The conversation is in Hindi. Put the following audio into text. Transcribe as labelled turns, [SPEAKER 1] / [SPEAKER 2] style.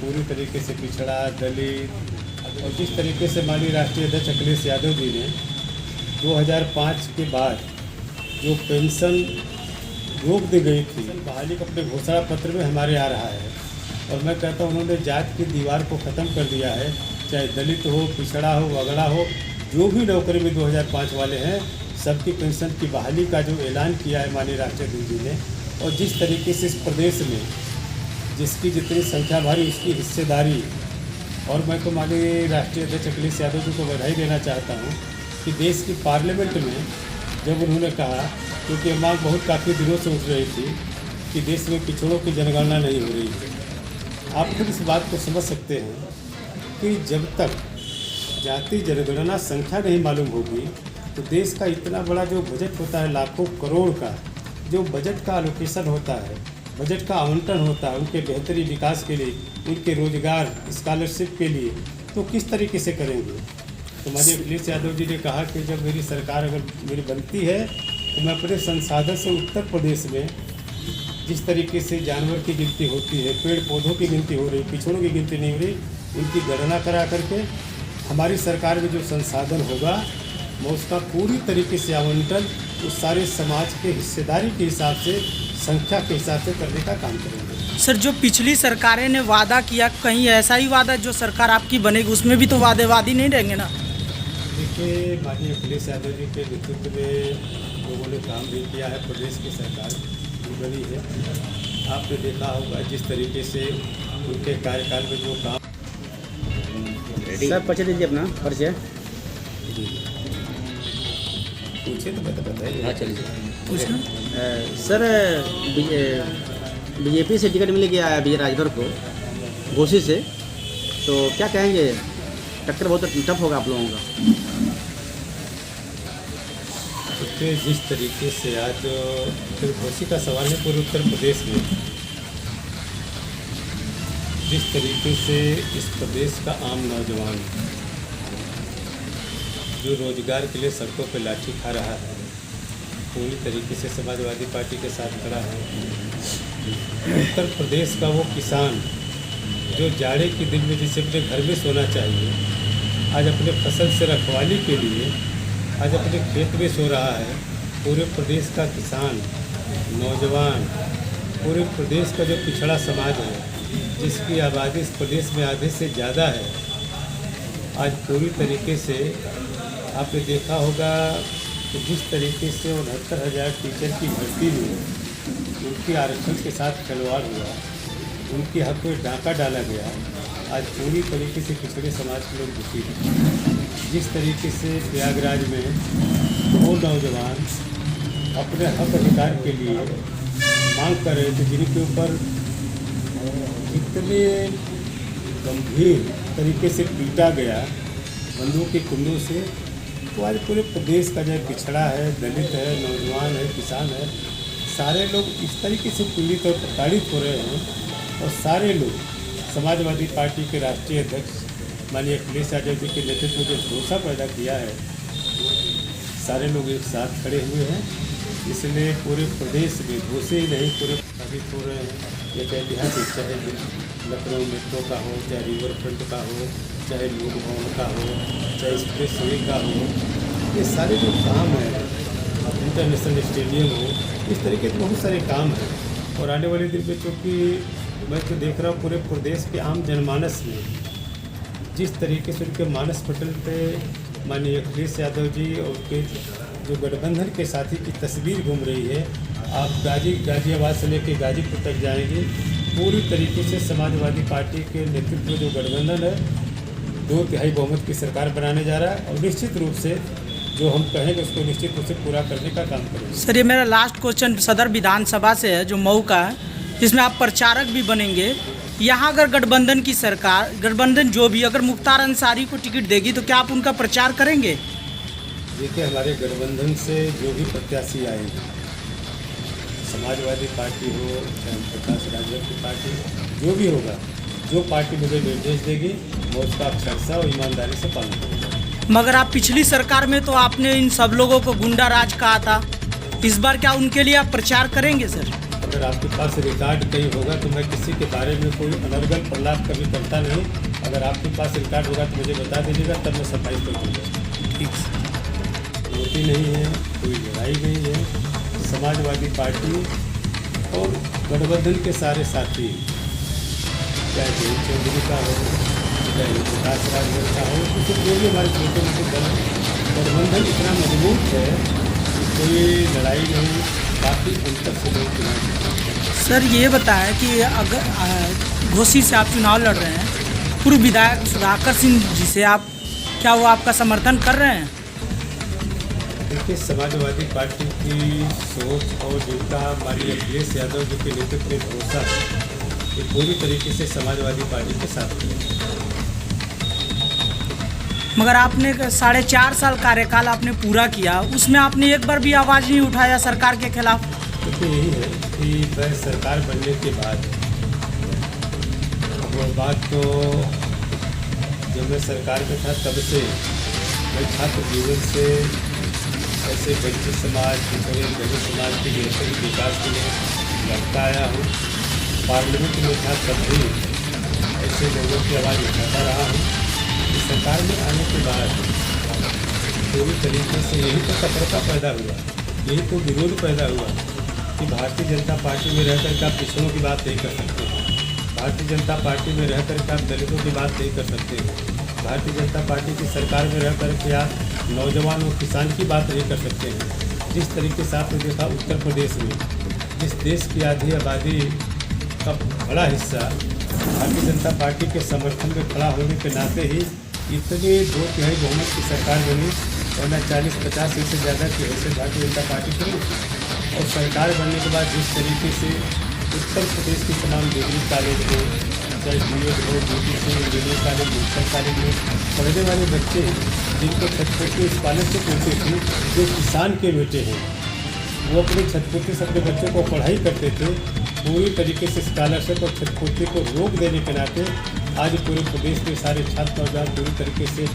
[SPEAKER 1] पूरी तरीके से पिछड़ा, दलित, और जिस तरीके से माननीय राष्ट्रीय अध्यक्ष अखिलेश यादव जी ने 2005 के बाद जो पेंशन रोक दी गई थी, बहाली का अपने घोषणा पत्र में हमारे आ रहा है। और मैं कहता हूँ उन्होंने जात की दीवार को ख़त्म कर दिया है। चाहे दलित हो, पिछड़ा हो, अगड़ा हो, जो भी नौकरी में 2005 वाले हैं, सबकी पेंशन की बहाली का जो ऐलान किया है माननीय राष्ट्रीय अध्यक्ष जी ने, और जिस तरीके से इस प्रदेश में जिसकी जितनी संख्या भारी उसकी हिस्सेदारी, और मैं तो माननीय राष्ट्रीय अध्यक्ष अखिलेश यादव जी को बधाई देना चाहता हूँ कि देश की पार्लियामेंट में जब उन्होंने कहा, क्योंकि ये मांग बहुत काफ़ी दिनों से उठ रही थी कि देश में पिछड़ों की जनगणना नहीं हो रही है। आप खुद इस बात को समझ सकते हैं कि जब तक जाति जनगणना संख्या नहीं मालूम होगी तो देश का इतना बड़ा जो बजट होता है, लाखों करोड़ का जो बजट का एलोकेशन होता है, बजट का आवंटन होता है उनके बेहतरी विकास के लिए, उनके रोजगार, स्कॉलरशिप के लिए, तो किस तरीके से करेंगे। तो माननीय अखिलेश यादव जी ने कहा कि जब मेरी सरकार अगर मेरी बनती है तो मैं अपने संसाधन से उत्तर प्रदेश में जिस तरीके से जानवर की गिनती होती है, पेड़ पौधों की गिनती हो रही, पिछड़ों की गिनती नहीं हो रही, उनकी गणना करा करके हमारी सरकार में जो संसाधन होगा मैं उसका पूरी तरीके से आवंटन उस सारे समाज के हिस्सेदारी के हिसाब से, संख्या के हिसाब से करने का काम करेंगे।
[SPEAKER 2] सर, जो पिछली सरकारें ने वादा किया, कहीं ऐसा ही वादा जो सरकार आपकी बनेगी उसमें भी तो वादेवादी नहीं रहेंगे ना?
[SPEAKER 1] देखिए, माननीय अखिलेश यादव जी के नेतृत्व में लोगों ने काम भी किया है, प्रदेश की सरकार भी बनी है। आपने देखा होगा जिस तरीके से उनके कार्यकाल में जो काम।
[SPEAKER 3] सर परिचय दीजिए अपना परिचय।
[SPEAKER 1] पूछे तो मैं तो बताइए।
[SPEAKER 3] हाँ चलिए
[SPEAKER 2] पूछना।
[SPEAKER 3] सर, बीजेपी से टिकट मिल गया है विजय राजभर को घोसी से, तो क्या कहेंगे, टक्कर बहुत टफ होगा आप लोगों का?
[SPEAKER 1] देखिए, जिस तरीके से आज सिर्फ घोसी का सवाल है, पूरे उत्तर प्रदेश में जिस तरीके से इस प्रदेश का आम नौजवान जो रोजगार के लिए सड़कों पर लाठी खा रहा है, पूरी तरीके से समाजवादी पार्टी के साथ खड़ा है। उत्तर प्रदेश का वो किसान जो जाड़े के दिन में जिसे अपने घर में सोना चाहिए, आज अपने फसल से रखवाली के लिए आज अपने खेत में सो रहा है। पूरे प्रदेश का किसान, नौजवान, पूरे प्रदेश का जो पिछड़ा समाज है जिसकी आबादी इस प्रदेश में आधे से ज़्यादा है, आज पूरी तरीके से आपने देखा होगा कि जिस तरीके से 69,000 टीचर की भर्ती में उनकी आरक्षण के साथ खिलवाड़ हुआ, उनके हक में डाका डाला गया, आज पूरी तरीके से पिछड़े समाज के लोग दुखी हैं। जिस तरीके से प्रयागराज में वो नौजवान अपने हक अधिकार के लिए मांग कर रहे थे, जिनके ऊपर इतने गंभीर तरीके से पीटा गया बंदूक के कुंडों से, तो आज पूरे प्रदेश का जो पिछड़ा है, दलित है, नौजवान है, किसान है, सारे लोग इस तरीके से पीड़ित और प्रताड़ित हो रहे हैं। और सारे लोग समाजवादी पार्टी के राष्ट्रीय अध्यक्ष माननीय अखिलेश यादव जी के नेतृत्व में जो भरोसा पैदा किया है, सारे लोग एक साथ खड़े हुए हैं। इसलिए पूरे प्रदेश में घोषे ही नहीं, पूरे प्रभावित हो रहे हैं। ये चाहे देहात, चाहे लखनऊ मेट्रो का हो, चाहे रिवर फ्रंट का हो, चाहे लोक भवन का हो, चाहे एक्सप्रेस वे का हो, ये सारे जो काम हैं, इंटरनेशनल स्टेडियम हो, इस तरीके के बहुत सारे काम हैं। और आने वाले दिन में चूँकि मैं तो देख रहा हूँ पूरे प्रदेश के आम जनमानस में जिस तरीके से उनके मानस पटल पे माननीय अखिलेश यादव जी और उनके जो गठबंधन के साथी की तस्वीर घूम रही है। आप गाजियाबाद से लेकर गाजीपुर तक जाएंगे, पूरी तरीके से समाजवादी पार्टी के नेतृत्व में जो गठबंधन है 2/3 बहुमत की सरकार बनाने जा रहा है, और निश्चित रूप से जो हम कहेंगे उसको निश्चित रूप से पूरा करने का काम करेंगे।
[SPEAKER 2] सर, ये मेरा लास्ट क्वेश्चन सदर विधानसभा से है, जो मऊ का है, जिसमें आप प्रचारक भी बनेंगे। यहाँ अगर गठबंधन की सरकार, गठबंधन जो भी अगर मुख्तार अंसारी को टिकट देगी तो क्या आप उनका प्रचार करेंगे?
[SPEAKER 1] देखिए, हमारे गठबंधन से जो भी प्रत्याशी आएंगे, समाजवादी पार्टी हो चाहे प्रकाश राजभर की पार्टी, जो भी होगा, जो पार्टी मुझे निर्देश देगी मैं उसका अक्षरशः और ईमानदारी से पालन करूँगा।
[SPEAKER 2] मगर आप पिछली सरकार में तो आपने इन सब लोगों को गुंडा राज कहा था, इस बार क्या उनके लिए आप प्रचार करेंगे सर?
[SPEAKER 1] अगर आपके पास रिकॉर्ड कहीं होगा तो मैं किसी के बारे में कोई अनर्गल प्रलाप कभी करता नहीं। अगर आपके पास रिकॉर्ड होगा तो मुझे बता दीजिएगा, तब मैं सफाई कर दूँगा।
[SPEAKER 2] ठीक है।
[SPEAKER 1] रोटी नहीं है, कोई लड़ाई नहीं है। समाजवादी पार्टी और गठबंधन के सारे साथी, चाहे जयंत चौधरी का हो, चाहे प्रकाश राजभर का हो, किसी जो भी हमारे छोटे मोटे दल, गठबंधन इतना मजबूत है कि कोई लड़ाई नहीं, काफ़ी अंतर से लोग चुनाव जीते हैं।
[SPEAKER 2] सर ये बताएं कि अगर घोसी से आप चुनाव लड़ रहे हैं, पूर्व विधायक सुधाकर सिंह जी से आप, क्या वो आपका समर्थन कर रहे हैं?
[SPEAKER 1] देखिए, समाजवादी पार्टी की सोच और जिनका माननीय अखिलेश यादव जी के नेतृत्व में भरोसा है, ये पूरी तरीके से समाजवादी पार्टी के साथ है।
[SPEAKER 2] मगर आपने 4.5 साल कार्यकाल आपने पूरा किया, उसमें आपने एक बार भी आवाज़ नहीं उठाया सरकार के खिलाफ।
[SPEAKER 1] देखिए, यही है कि वह सरकार बनने के बाद, वो बात तो जब मैं सरकार में था तब से मैं छात्र जीवन से ऐसे वंचित समाज, गरीब समाज के बेहतर विकास के लिए लड़ता आया हूँ। पार्लियामेंट में था तब भी ऐसे लोगों की आवाज़ उठाता रहा हूँ। इस सरकार में आने के बाद पूरी तरीके से यही तो कटरता पैदा हुआ, यही तो विरोध पैदा हुआ कि भारतीय जनता पार्टी में रहकर के आप पिछड़ों की बात नहीं कर सकते हैं, भारतीय जनता पार्टी में रहकर के आप दलितों की बात नहीं कर सकते हैं, भारतीय जनता पार्टी की सरकार में रह करके आप नौजवान और किसान की बात नहीं कर सकते हैं। जिस तरीके से आपने देखा उत्तर प्रदेश में, जिस देश की आधी आबादी का बड़ा हिस्सा भारतीय जनता पार्टी के समर्थन में खड़ा होने के नाते ही इतने 2/3 बहुमत की सरकार बनी, वरना 40-50 से ज़्यादा की हैसियत भारतीय जनता पार्टी की नहीं। और सरकार बनने के बाद जिस तरीके से उत्तर प्रदेश के तमाम डिग्री कॉलेज में, चाहे BEd हो, BTC, engineering college, medical college में पढ़ने वाले बच्चे जिनको छठपुत्री स्कॉलरशिप मिलती थी, जो किसान के बेटे हैं, वो अपने छठपुत्री से अपने बच्चों को पढ़ाई करते थे। पूरी तरीके से स्कॉलरशिप और छठपुत्री को रोक देने के नाते आज पूरे प्रदेश के सारे छात्र नौजवान पूरी तरीके से